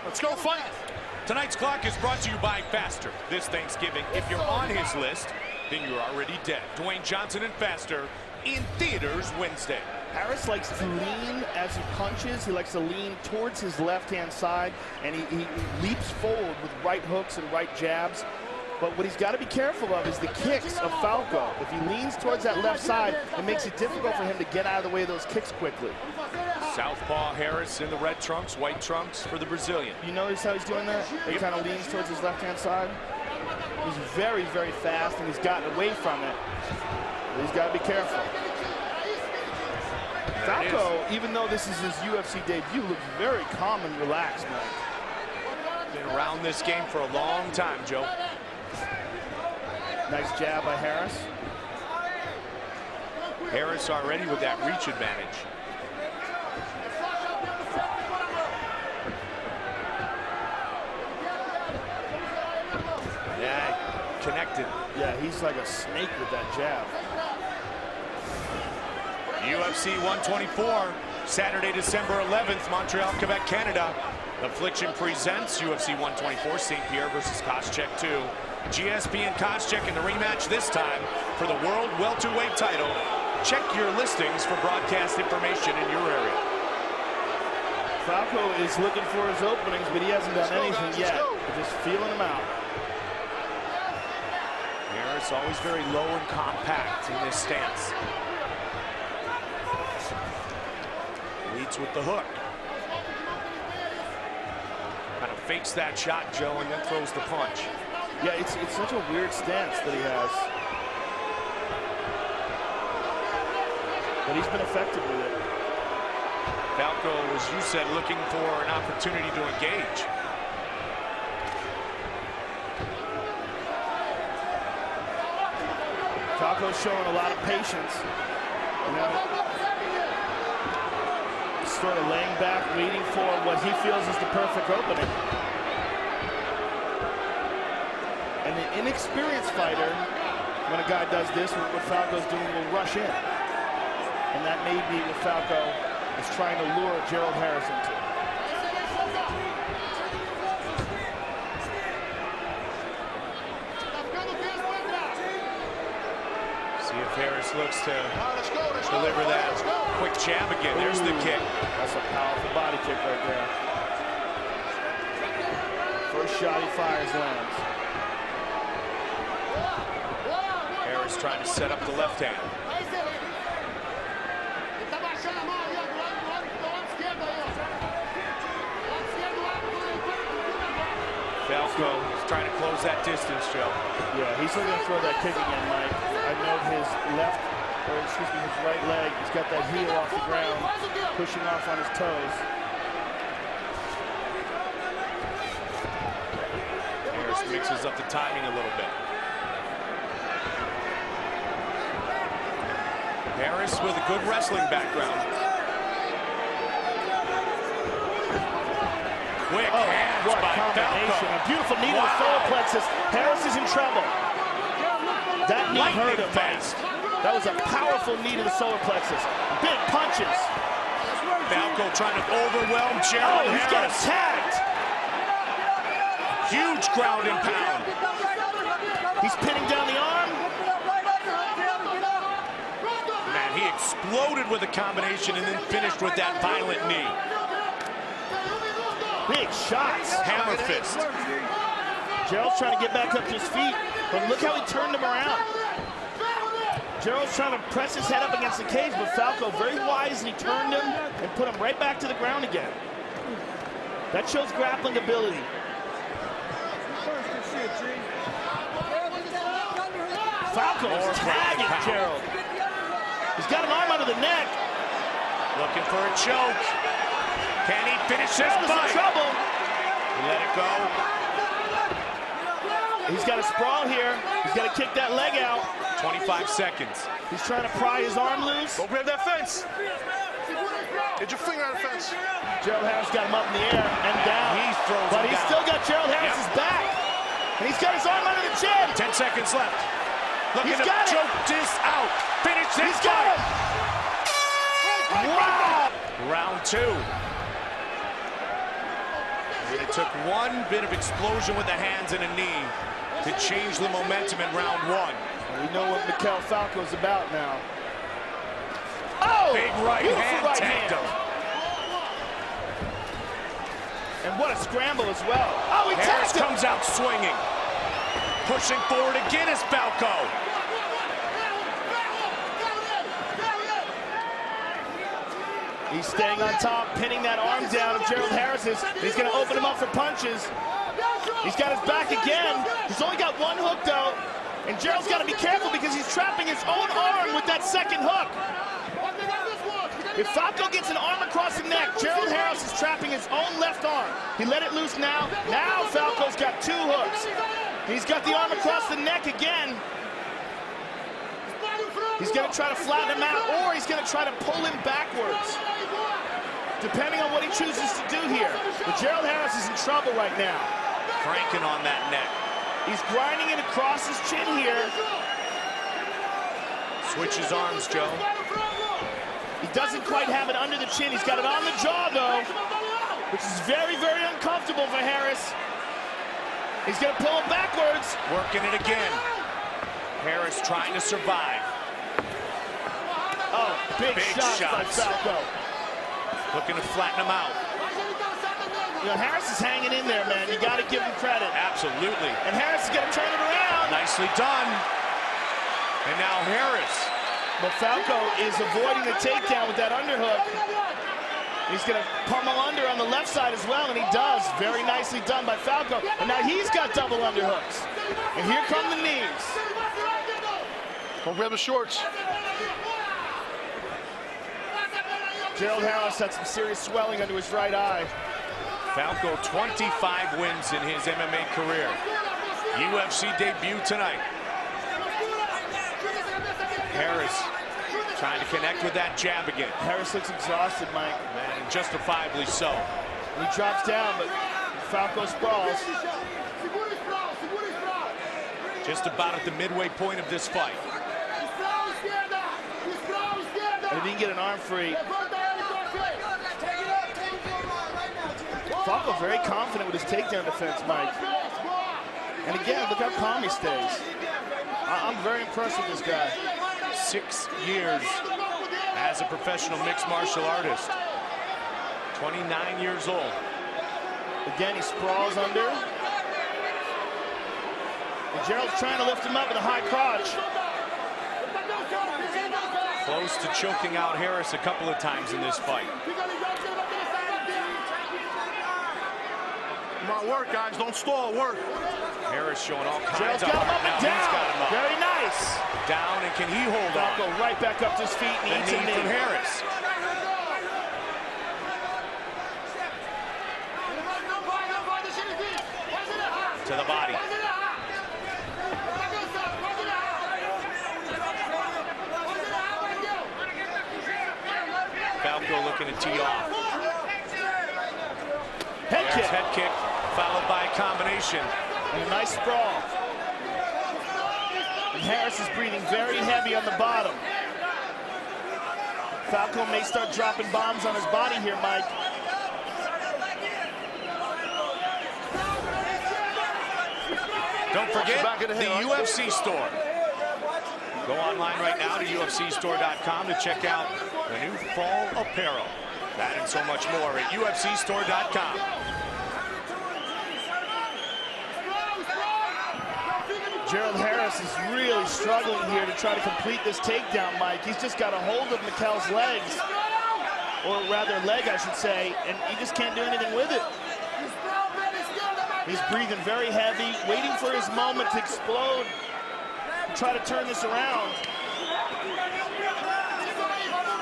Let's go fight. Tonight's clock is brought to you by Faster. This Thanksgiving, if you're on his list, then you're already dead. Dwayne Johnson and Faster in theaters Wednesday. Harris likes to lean as he punches. He likes to lean towards his left-hand side, and he leaps forward with right hooks and right jabs. But what he's got to be careful of is the kicks of Falco. If he leans towards that left side, it makes it difficult for him to get out of the way of those kicks quickly. Southpaw Harris in the red trunks, white trunks for the Brazilian. You notice how he's doing that? He kind of leans towards his left-hand side. He's very, very fast, and he's gotten away from it. But he's got to be careful. Falco, even though this is his UFC debut, looks very calm and relaxed, Mike. Been around this game for a long time, Joe. Nice jab by Harris. Harris already with that reach advantage. Yeah, connected. Yeah, he's like a snake with that jab. UFC 124, Saturday, December 11th, Montreal, Quebec, Canada. Affliction presents UFC 124, St. Pierre versus Koscheck 2. GSP and Koscheck in the rematch this time for the World Welterweight title. Check your listings for broadcast information in your area. Falco is looking for his openings, but he hasn't done anything yet. We're just feeling him out. Harris always very low and compact in this stance. Leads with the hook. Kind of fakes that shot, Joe, and then throws the punch. Yeah, it's such a weird stance that he has. But he's been effective with it. Falco, as you said, looking for an opportunity to engage. Falco's showing a lot of patience. You know, sort of laying back, waiting for what he feels is the perfect opening. And the inexperienced fighter, when a guy does this, what Falco's doing, will rush in. And that may be what Falco is trying to lure Gerald Harris into. See if Harris looks to deliver that quick jab again. There's the kick. That's a powerful body kick right there. First shot he fires lands. Harris trying to set up the left hand. Falco is trying to close that distance, Joe. Yeah, he's still gonna throw that kick again, Mike. I note his left, or excuse me, his right leg. He's got that heel off the ground, pushing off on his toes. Harris mixes up the timing a little bit. Harris with a good wrestling background. Quick hands what by combination. Falco. A beautiful knee to the solar plexus. Harris is in trouble. That knee hurt him, Mike. That was a powerful knee to the solar plexus. Big punches. Falco trying to overwhelm Gerald He's Harris. getting tagged. Huge ground and pound. He's pinning down the arm. Man, he exploded with a combination and then finished with that violent knee. Big shots. Hammer fist. Gerald's trying to get back up to his feet, but look how he turned him around. Gerald's trying to press his head up against the cage, but Falco very wisely turned him and put him right back to the ground again. That shows grappling ability. Falco is tagging Gerald. He's got an arm under the neck. Looking for a choke. Can he finish this Gerald's in fight? trouble. Let it go. He's got a sprawl here. He's got to kick that leg out. 25 seconds. He's trying to pry his arm loose. Go grab that fence. Get your finger on the fence. Gerald Harris got him up in the air and down. But he's still got Gerald Harris's back. And he's got his arm under the chin. 10 seconds left. Looking He's to got it. choke this out. Finish this He's got fight. him. Wow. Round two. And it took one bit of explosion with the hands and a knee to change the momentum in round one. We know what Maiquel Falco's about now. Oh! Big right hand tagged him. And what a scramble as well. Oh, he Harris tagged him! comes out swinging. Pushing forward again is Falco. He's staying on top, pinning that arm down of Gerald Harris's. He's going to open him up for punches. He's got his back again. He's only got one hook, though. And Gerald's got to be careful because he's trapping his own arm with that second hook. If Falco gets an arm across the neck, Gerald Harris is trapping his own left arm. He let it loose now. Now Falco's got two hooks. He's got the arm across the neck again. He's going to try to flatten him out, or he's going to try to pull him backwards, depending on what he chooses to do here. But Gerald Harris is in trouble right now. Cranking on that neck. He's grinding it across his chin here. Switches arms, Joe. He doesn't quite have it under the chin. He's got it on the jaw, though, which is very, very uncomfortable for Harris. He's going to pull him backwards. Working it again. Harris trying to survive. Oh, big shots by Falco. Looking to flatten him out. You know, Harris is hanging in there, man. You got to give him credit. Absolutely. And Harris is going to turn it around. Nicely done. And now Harris. But Falco is avoiding the takedown with that underhook. He's going to pummel under on the left side as well, and he does. Very nicely done by Falco. And now he's got double underhooks. And here come the knees. Don't grab the shorts. Gerald Harris had some serious swelling under his right eye. Falco, 25 wins in his MMA career. UFC debut tonight. Harris trying to connect with that jab again. Harris looks exhausted, Mike. And justifiably so. He drops down, but Falco sprawls. Just about at the midway point of this fight. And he didn't get an arm free. Falco very confident with his takedown defense, Mike. And again, look how calm he stays. I'm very impressed with this guy. 6 years as a professional mixed martial artist. 29 years old. Again, he sprawls under. And Gerald's trying to lift him up with a high crotch. Close to choking out Harris a couple of times in this fight. Come on, work, guys. Don't stall. Work. Harris showing all kinds Gerald's of got him heart up and now. down. He's got him up. Very nice. Down, and can he hold Falco on? right back up to his feet. The knee from Harris. To the body. Falco looking to tee off. Head kick. Head kick, followed by a combination. And a nice sprawl. And Harris is breathing very heavy on the bottom. Falco may start dropping bombs on his body here, Mike. Don't forget the UFC store. Go online right now to UFCstore.com to check out the new fall apparel. That and so much more at UFCstore.com. Gerald Harris is really struggling here to try to complete this takedown, Mike. He's just got a hold of Maiquel's legs, or rather leg, I should say, and he just can't do anything with it. He's breathing very heavy, waiting for his moment to explode, and try to turn this around.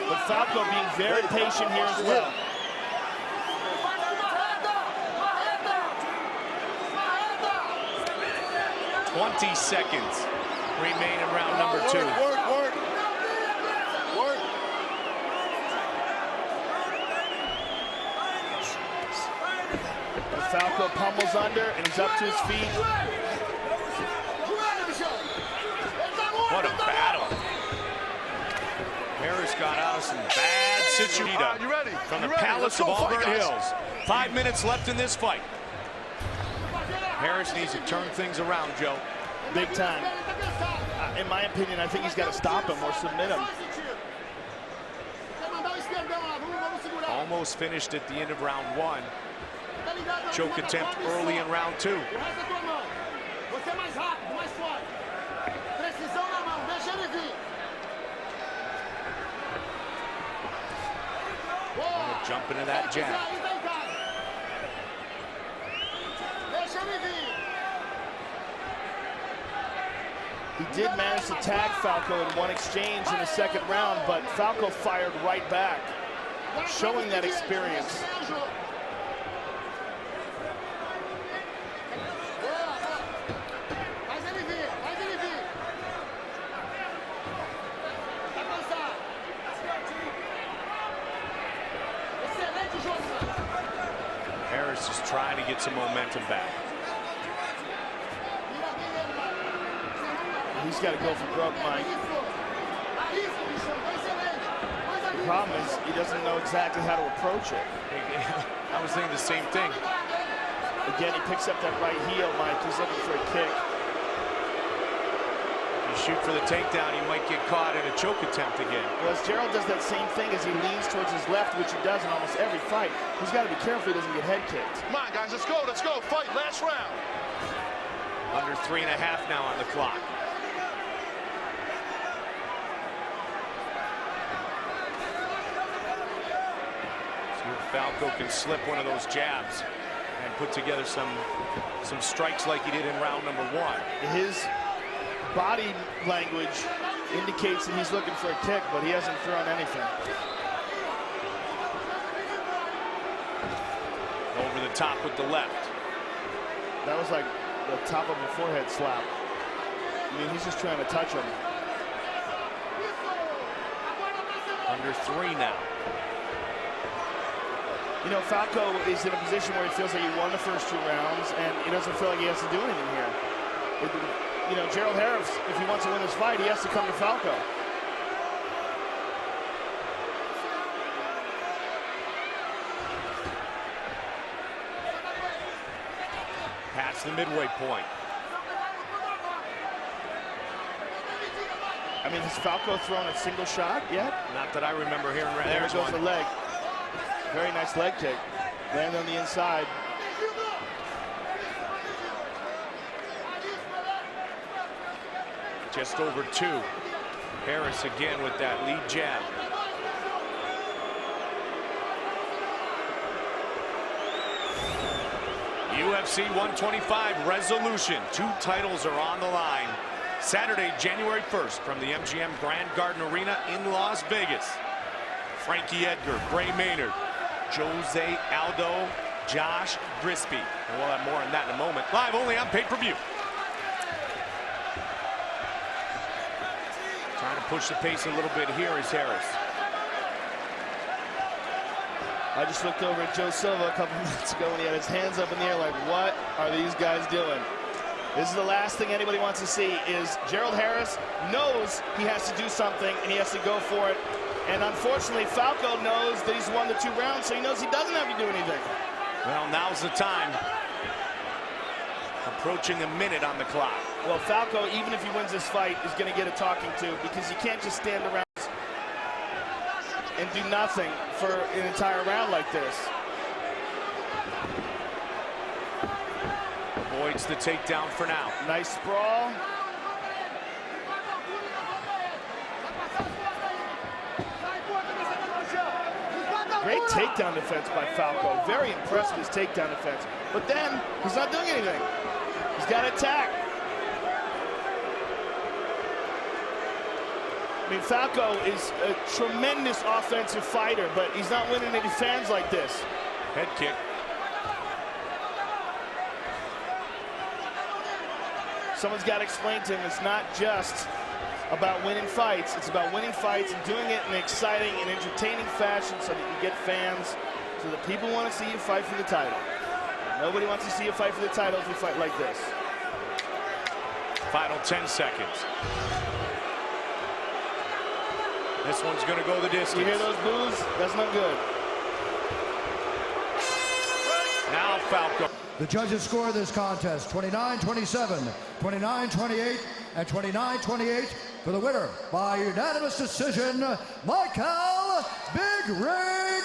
But Falco being very patient here as well. 20 seconds remain in round number 2. Work. Falco pummels under, and he's up to his feet. What a battle. Harris got out of some bad situation You ready? from the You ready? Palace Let's of go, Auburn fight, guys. Hills. 5 minutes left in this fight. Harris needs to turn things around, Joe. Big time. In my opinion, I think he's got to stop him or submit him. Almost finished at the end of round 1. Choke attempt early in round 2. Jump into that jab. He did manage to tag Falco in one exchange in the second round, but Falco fired right back, showing that experience. Harris is trying to get some momentum back. He's got to go for broke, Mike. The problem is he doesn't know exactly how to approach it. I was thinking the same thing. Again, he picks up that right heel, Mike. He's looking for a kick. You shoot for the takedown, you might get caught in a choke attempt again. Well, as Gerald does that same thing as he leans towards his left, which he does in almost every fight, he's got to be careful he doesn't get head kicked. Come on, guys, let's go, fight, last round. Under 3.5 now on the clock. See if Falco can slip one of those jabs and put together some strikes like he did in round number 1. His body language indicates that he's looking for a kick, but he hasn't thrown anything. Over the top with the left. That was like the top of a forehead slap. I mean, he's just trying to touch him. Under 3 now. You know, Falco is in a position where he feels like he won the first 2 rounds, and he doesn't feel like he has to do anything here. You know, Gerald Harris, if he wants to win this fight, he has to come to Falco. Past the midway point. I mean, has Falco thrown a single shot yet? Not that I remember hearing. There goes the leg. Very nice leg kick. Land on the inside. Just over 2. Harris again with that lead jab. UFC 125 resolution. 2 titles are on the line. Saturday, January 1st from the MGM Grand Garden Arena in Las Vegas. Frankie Edgar, Bray Maynard, Jose Aldo, Josh Brisby. And we'll have more on that in a moment. Live only on pay-per-view. Trying to push the pace a little bit here is Harris. I just looked over at Joe Silva a couple minutes ago when he had his hands up in the air like, what are these guys doing? This is the last thing anybody wants to see is Gerald Harris knows he has to do something and he has to go for it. And unfortunately, Falco knows that he's won the 2 rounds, so he knows he doesn't have to do anything. Well, now's the time. Approaching a minute on the clock. Well, Falco, even if he wins this fight, is going to get a talking to because you can't just stand around and do nothing for an entire round like this. Avoids the takedown for now. Nice sprawl. Great takedown defense by Falco. Very impressed with his takedown defense. But then, he's not doing anything. He's got to attack. I mean, Falco is a tremendous offensive fighter, but he's not winning any fans like this. Head kick. Someone's got to explain to him it's not just about winning fights. It's about winning fights and doing it in an exciting and entertaining fashion so that you get fans, so that people want to see you fight for the title. Nobody wants to see you fight for the title if you fight like this. Final 10 seconds. This one's going to go the distance. You hear those boos? That's not good. Now Falcão. The judges score this contest 29-27, 29-28, and 29-28 for the winner by unanimous decision, Maiquel Big Rig